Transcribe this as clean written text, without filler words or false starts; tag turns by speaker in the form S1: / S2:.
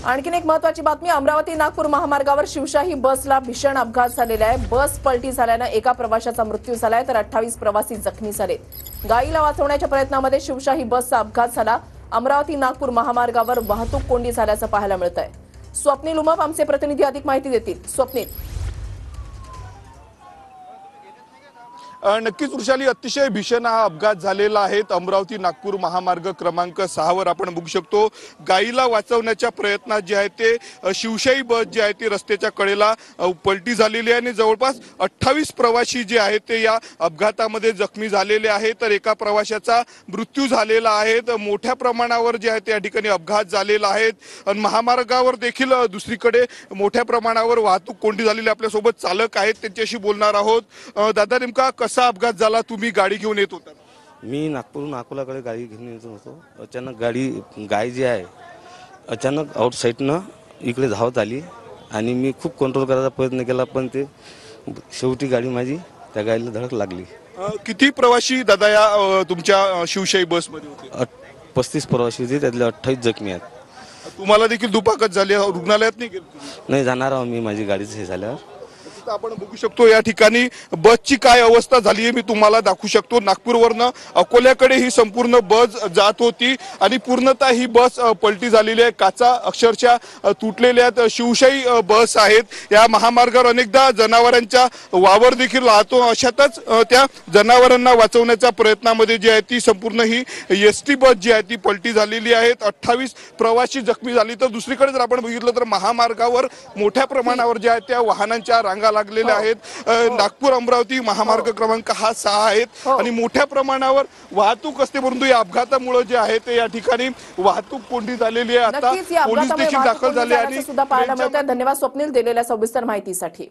S1: आणखीन एक महत्त्वाची बातमी, अमरावती नागपूर महामार्गावर शिवशाही बसला भीषण अपघात झालेला आहे। बस पलटी झाल्याने एका प्रवाशाचा मृत्यू झालाय तर 28 प्रवासी जखमी झाले। गायीला वाचवण्याच्या प्रयत्नामध्ये शिवशाही बसचा अपघात झाला। अमरावती नागपूर महामार्गावर वाहतूक कोंडी झाल्याचं पाहायला मिळतंय। स्वप्नील उमाप आमचे प्रतिनिधी अधिक माहिती देतील। स्वप्नील,
S2: नक्कीच वृषाली, अतिशय भीषण हा अपघात झालेला आहे। अमरावती नागपूर महामार्ग क्रमांक 6 वर आपण बघू शकतो, गायीला वाचवण्याच्या प्रयत्नात जे आहे ते शिवशाही बस जी आहे ती रस्त्याच्या कडेला पलटी झालेली आहे आणि जवळपास 28 प्रवासी जे आहेत ते या अपघातामध्ये जखमी झालेले आहेत तर एका प्रवाशाचा मृत्यू झालेला आहे। तर मोठ्या प्रमाणावर जे आहे त्या ठिकाणी अपघात झालेला आहे आणि महामार्गावर देखील दुसरीकडे मोठ्या प्रमाणावर वाहतूक कोंडी झालेली। आपल्यासोबत चालक आहेत, त्यांच्याशी बोलणार आहोत। दादा, नेमका कसा अपघात झाला? तुम्ही गाडी घेऊन येत होता?
S3: मी नागपूरहून अकोलाकडे गाडी घेऊन येत होतो। अचानक गाय जी आहे अचानक आउटसाईडनं इकडे धावत आली आणि मी खूप कंट्रोल करायचा प्रयत्न केला, पण ते शेवटी गाडी माझी त्या गायीला धडक लागली।
S2: किती प्रवासी दादा या तुमच्या शिवशाही बसमध्ये होते?
S3: 35 प्रवासी होते, त्यातले 28 जखमी आहेत।
S2: तुम्हाला देखील दुखापत झाली, रुग्णालयात नाही गेले?
S3: नाही, जाणार आहो मी माझी गाडीच हे झाल्यावर।
S2: आपण बघू शकतो या ठिकाणी बसची काय अवस्था झाली आहे मी तुम्हाला दाखवू शकतो। नागपूरवरनं अकोल्याकडे ही संपूर्ण बस जात होती आणि पूर्णतः ही बस पलटी झालेली आहे। काचा अक्षरशः तुटलेल्या आहेत। शिवशाही बस आहेत। या महामार्गावर अनेकदा जनावरांचा वावर देखील राहतो, अशातच त्या जनावरांना वाचवण्याच्या प्रयत्नामध्ये जी आहे ती संपूर्ण ही एसटी बस जी आहे ती पलटी झालेली आहे। 28 प्रवासी जखमी झाली। तर दुसरीकडे जर आपण बघितलं तर महामार्गावर मोठ्या प्रमाणावर ज्या आहेत त्या वाहनांच्या रांगा लागलेल्या आहेत। नागपूर अमरावती महामार्ग क्रमांक 6 आहेत आणि मोठ्या प्रमाणावर वाहतूक असते, परंतु या अपघातामुळे जे आहे ते या ठिकाणी वाहतूक कोंडी झालेली आहे। आता पोलीस देखील दाखल झाले आणि
S1: सुद्धा पाहायला मिळतंय। धन्यवाद स्वप्नील दिलेल्या सविस्तर माहितीसाठी।